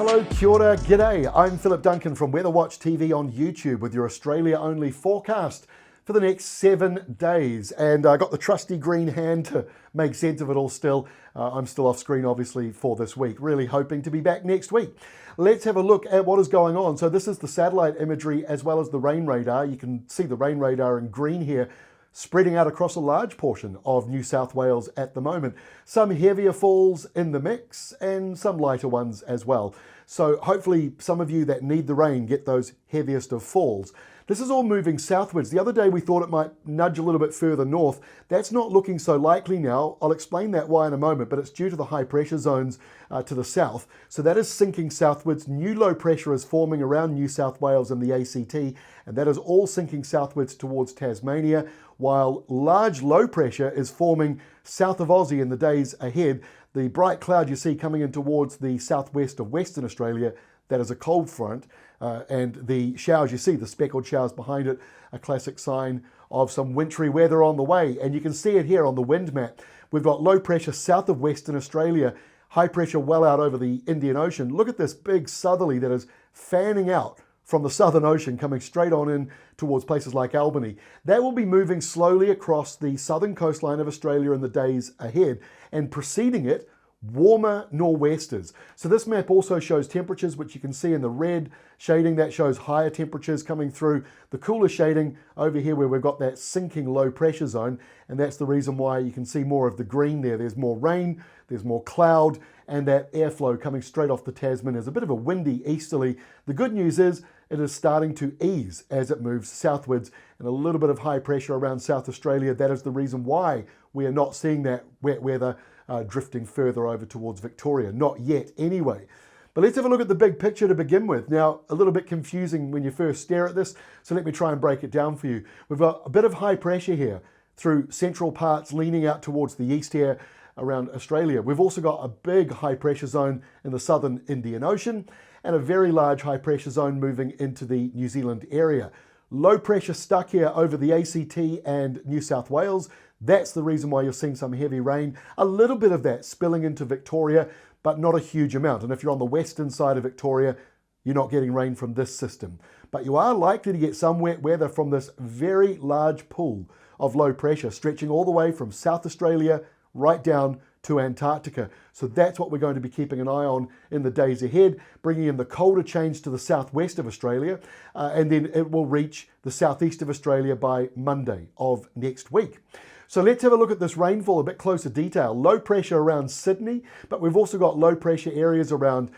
Hello, kia ora, g'day. I'm Philip Duncan from WeatherWatch TV on YouTube with your Australia-only forecast for the next 7 days. And I got the trusty green hand to make sense of it all still. I'm still off screen, obviously, for this week. Really hoping to be back next week. Let's have a look at what is going on. So this is the satellite imagery as well as the rain radar. You can see the rain radar in green here, spreading out across a large portion of New South Wales at the moment. Some heavier falls in the mix and some lighter ones as well. So hopefully some of you that need the rain get those heaviest of falls. This is all moving southwards. The other day we thought it might nudge a little bit further north. That's not looking so likely now. I'll explain that why in a moment, but it's due to the high pressure zones to the south. So that is sinking southwards. New low pressure is forming around New South Wales and the A.C.T, and that is all sinking southwards towards Tasmania, while large low pressure is forming south of Aussie in the days ahead. The bright cloud you see coming in towards the southwest of Western Australia, that is a cold front, and the showers you see, the speckled showers behind it, a classic sign of some wintry weather on the way. And you can see it here on the wind map. We've got low pressure south of Western Australia, high pressure well out over the Indian Ocean. Look at this big southerly that is fanning out from the Southern Ocean, coming straight on in towards places like Albany. That will be moving slowly across the southern coastline of Australia in the days ahead, and preceding it, warmer nor'westers. So this map also shows temperatures, which you can see in the red shading. That shows higher temperatures coming through. The cooler shading over here where we've got that sinking low pressure zone, and that's the reason why you can see more of the green there. There's more rain, there's more cloud, and that airflow coming straight off the Tasman is a bit of a windy easterly. The good news is it is starting to ease as it moves southwards, and a little bit of high pressure around South Australia. That is the reason why we are not seeing that wet weather drifting further over towards Victoria. Not yet anyway. But let's have a look at the big picture to begin with. Now, a little bit confusing when you first stare at this, so let me try and break it down for you. We've got a bit of high pressure here through central parts leaning out towards the east here around Australia. We've also got a big high pressure zone in the southern Indian Ocean and a very large high pressure zone moving into the New Zealand area. Low pressure stuck here over the A.C.T and New South Wales. That's the reason why you're seeing some heavy rain. A little bit of that spilling into Victoria, but not a huge amount. And if you're on the western side of Victoria, you're not getting rain from this system. But you are likely to get some wet weather from this very large pool of low pressure stretching all the way from South Australia right down to Antarctica. So that's what we're going to be keeping an eye on in the days ahead, bringing in the colder change to the southwest of Australia, and then it will reach the southeast of Australia by Monday of next week. So let's have a look at this rainfall, a bit closer detail. Low pressure around Sydney, but we've also got low pressure areas around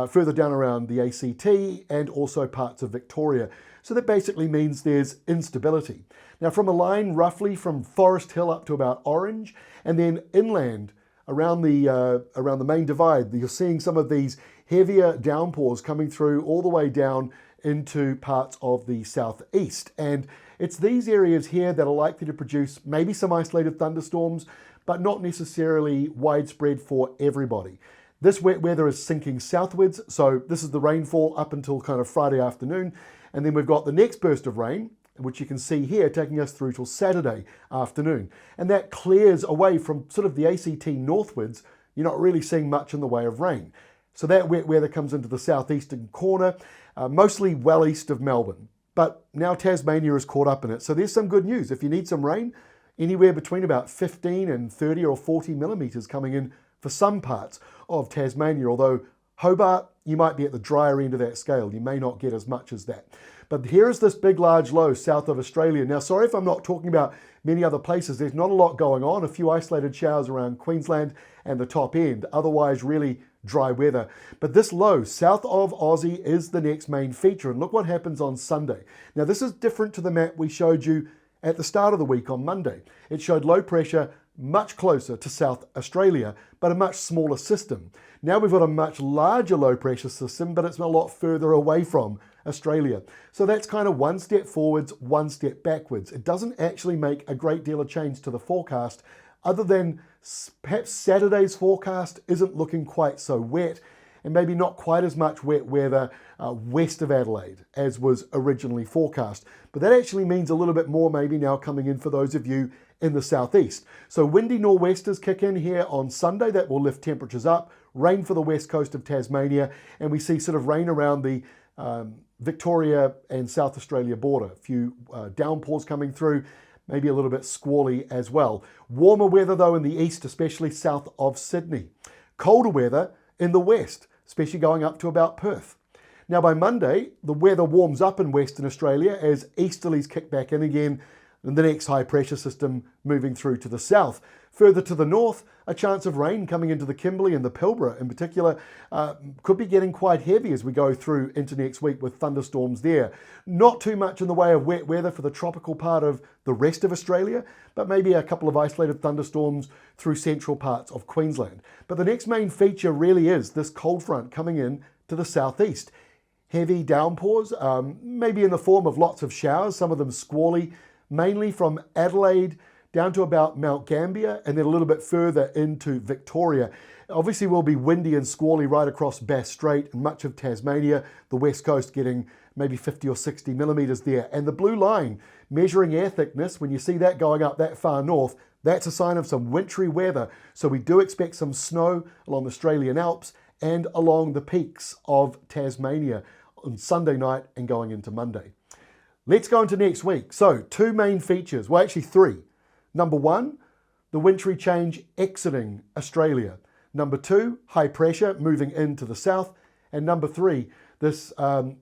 further down around the A.C.T and also parts of Victoria. So that basically means there's instability. Now from a line roughly from Forest Hill up to about Orange, and then inland around the main divide, you're seeing some of these heavier downpours coming through all the way down into parts of the southeast. And it's these areas here that are likely to produce maybe some isolated thunderstorms, but not necessarily widespread for everybody. This wet weather is sinking southwards, so this is the rainfall up until kind of Friday afternoon. And then we've got the next burst of rain, which you can see here taking us through till Saturday afternoon. And that clears away from sort of the A.C.T northwards. You're not really seeing much in the way of rain. So that wet weather comes into the southeastern corner, mostly well east of Melbourne. But now Tasmania is caught up in it. So there's some good news. If you need some rain, anywhere between about 15 and 30 or 40 millimetres coming in for some parts of Tasmania, although Hobart, you might be at the drier end of that scale. You may not get as much as that. But here is this big, large low south of Australia. Now, sorry if I'm not talking about many other places. There's not a lot going on. A few isolated showers around Queensland and the top end. Otherwise, really dry weather. But this low south of Aussie is the next main feature. And look what happens on Sunday. Now, this is different to the map we showed you at the start of the week on Monday. It showed low pressure much closer to South Australia, but a much smaller system. Now we've got a much larger low pressure system, but it's a lot further away from Australia. So that's kind of one step forwards, one step backwards. It doesn't actually make a great deal of change to the forecast, other than perhaps Saturday's forecast isn't looking quite so wet, and maybe not quite as much wet weather west of Adelaide as was originally forecast. But that actually means a little bit more maybe now coming in for those of you in the southeast. So windy nor'westers kick in here on Sunday. That will lift temperatures up. rain for the west coast of Tasmania, and we see sort of rain around the Victoria and South Australia border. A few downpours coming through, maybe a little bit squally as well. Warmer weather though in the east, especially south of Sydney. Colder weather in the west, especially going up to about Perth. Now by Monday, the weather warms up in Western Australia as easterlies kick back in again, and the next high pressure system moving through to the south. Further to the north, a chance of rain coming into the Kimberley and the Pilbara in particular could be getting quite heavy as we go through into next week with thunderstorms there. Not too much in the way of wet weather for the tropical part of the rest of Australia, but maybe a couple of isolated thunderstorms through central parts of Queensland. But the next main feature really is this cold front coming in to the southeast. Heavy downpours, maybe in the form of lots of showers, some of them squally, mainly from Adelaide down to about Mount Gambier and then a little bit further into Victoria. Obviously will be windy and squally right across Bass Strait and much of Tasmania, the west coast getting maybe 50 or 60 millimetres there. And the blue line measuring air thickness, when you see that going up that far north, that's a sign of some wintry weather. So we do expect some snow along the Australian Alps and along the peaks of Tasmania on Sunday night and going into Monday. Let's go into next week. So two main features, well actually three. Number one, the wintry change exiting Australia. Number two, high pressure moving into the south. And number three, this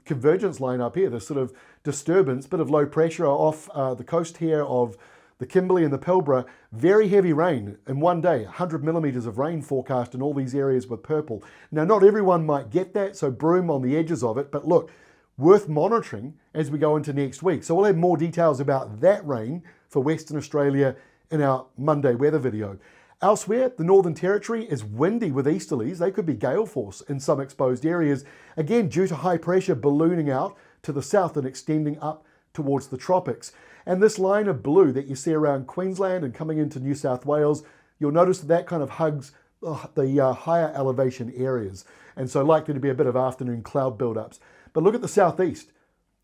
convergence line up here, this sort of disturbance, bit of low pressure off the coast here of the Kimberley and the Pilbara. Very heavy rain in one day, 100 millimetres of rain forecast in all these areas with purple. Now, not everyone might get that, so broom on the edges of it, but look, worth monitoring as we go into next week. So we'll have more details about that rain for Western Australia in our Monday weather video. Elsewhere, the Northern Territory is windy with easterlies. They could be gale force in some exposed areas, again due to high pressure ballooning out to the south and extending up towards the tropics. And this line of blue that you see around Queensland and coming into New South Wales, you'll notice that that kind of hugs the higher elevation areas. And so likely to be a bit of afternoon cloud buildups. But look at the southeast,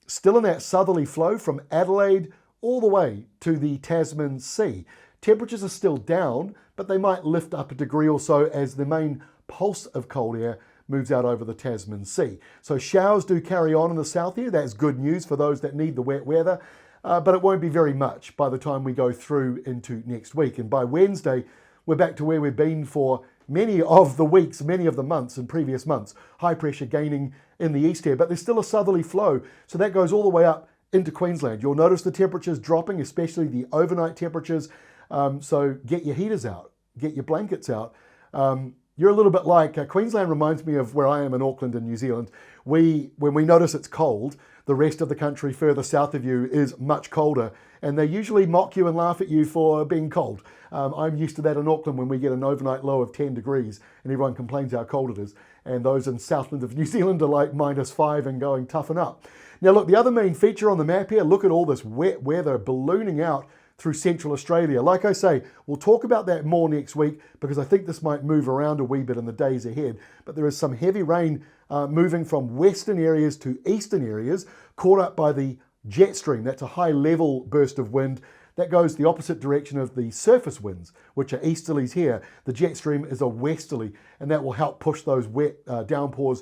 still in that southerly flow from Adelaide all the way to the Tasman Sea. Temperatures are still down, but they might lift up a degree or so as the main pulse of cold air moves out over the Tasman Sea. So showers do carry on in the south here. That's good news for those that need the wet weather, but it won't be very much by the time we go through into next week. And by Wednesday, we're back to where we've been for many of the weeks, many of the months in previous months. High pressure gaining in the east here, but there's still a southerly flow. So that goes all the way up into Queensland. You'll notice the temperatures dropping, especially the overnight temperatures. So get your heaters out, get your blankets out. You're a little bit like, Queensland reminds me of where I am in Auckland in New Zealand. When we notice it's cold, the rest of the country further south of you is much colder, and they usually mock you and laugh at you for being cold. I'm used to that in Auckland when we get an overnight low of 10 degrees and everyone complains how cold it is. And those in Southland of New Zealand are like -5 and going toughen up. Now look, the other main feature on the map here, look at all this wet weather ballooning out through central Australia. Like I say, we'll talk about that more next week because I think this might move around a wee bit in the days ahead. But there is some heavy rain moving from western areas to eastern areas, caught up by the jet stream. That's a high level burst of wind that goes the opposite direction of the surface winds, which are easterlies here. The jet stream is a westerly, and that will help push those wet downpours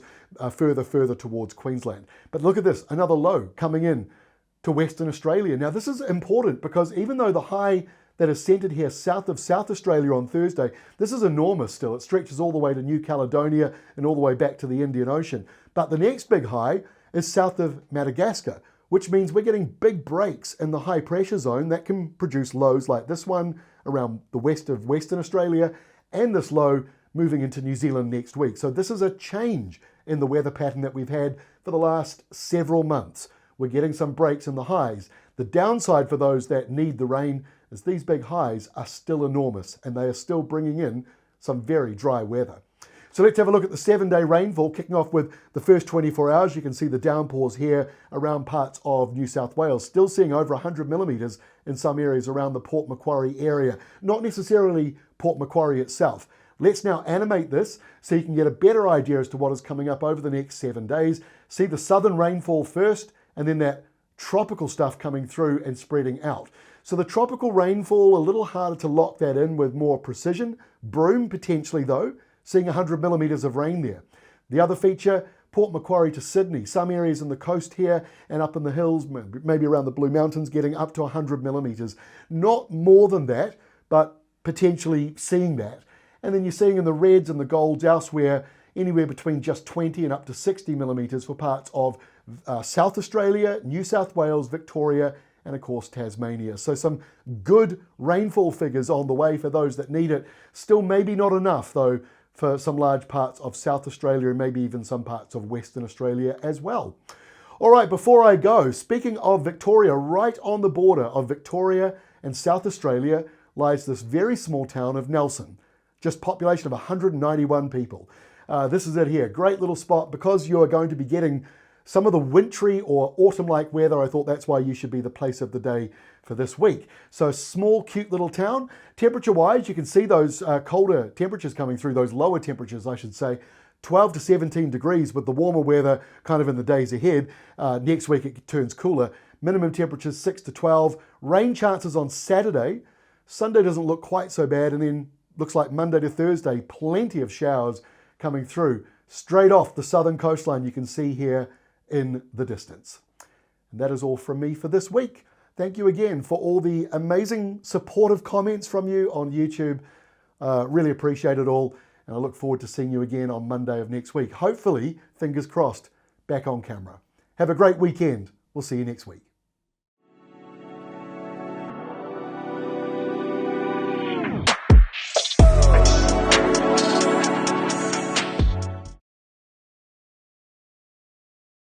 further towards Queensland. But look at this, another low coming in to Western Australia. Now this is important because even though the high that is centred here south of South Australia on Thursday, this is enormous still. It stretches all the way to New Caledonia and all the way back to the Indian Ocean. But the next big high is south of Madagascar, which means we're getting big breaks in the high pressure zone that can produce lows like this one around the west of Western Australia and this low moving into New Zealand next week. So this is a change in the weather pattern that we've had for the last several months. We're getting some breaks in the highs. The downside for those that need the rain is these big highs are still enormous and they are still bringing in some very dry weather. So let's have a look at the 7-day rainfall, kicking off with the first 24 hours. You can see the downpours here around parts of New South Wales, still seeing over 100 millimetres in some areas around the Port Macquarie area. Not necessarily Port Macquarie itself. Let's now animate this so you can get a better idea as to what is coming up over the next 7 days. See the southern rainfall first, and then that tropical stuff coming through and spreading out. So the tropical rainfall, a little harder to lock that in with more precision. Broom potentially though, seeing 100 millimetres of rain there. The other feature, Port Macquarie to Sydney, some areas in the coast here and up in the hills, maybe around the Blue Mountains, getting up to 100 millimetres. Not more than that, but potentially seeing that. And then you're seeing in the reds and the golds elsewhere, anywhere between just 20 and up to 60 millimetres for parts of South Australia, New South Wales, Victoria, and of course Tasmania. So some good rainfall figures on the way for those that need it. Still maybe not enough though for some large parts of South Australia and maybe even some parts of Western Australia as well. All right, before I go, speaking of Victoria, right on the border of Victoria and South Australia lies this very small town of Nelson, just population of 191 people. This is it here, great little spot because you are going to be getting some of the wintry or autumn-like weather. I thought that's why you should be the place of the day for this week. So small, cute little town. Temperature-wise, you can see those colder temperatures coming through, those lower temperatures, I should say. 12 to 17 degrees with the warmer weather kind of in the days ahead. Next week it turns cooler. Minimum temperatures 6 to 12. Rain chances on Saturday. Sunday doesn't look quite so bad, and then looks like Monday to Thursday, plenty of showers coming through. Straight off the southern coastline you can see here in the distance. And that is all from me for this week. Thank you again for all the amazing supportive comments from you on YouTube. Really appreciate it all. And I look forward to seeing you again on Monday of next week. Hopefully, fingers crossed, back on camera. Have a great weekend. We'll see you next week.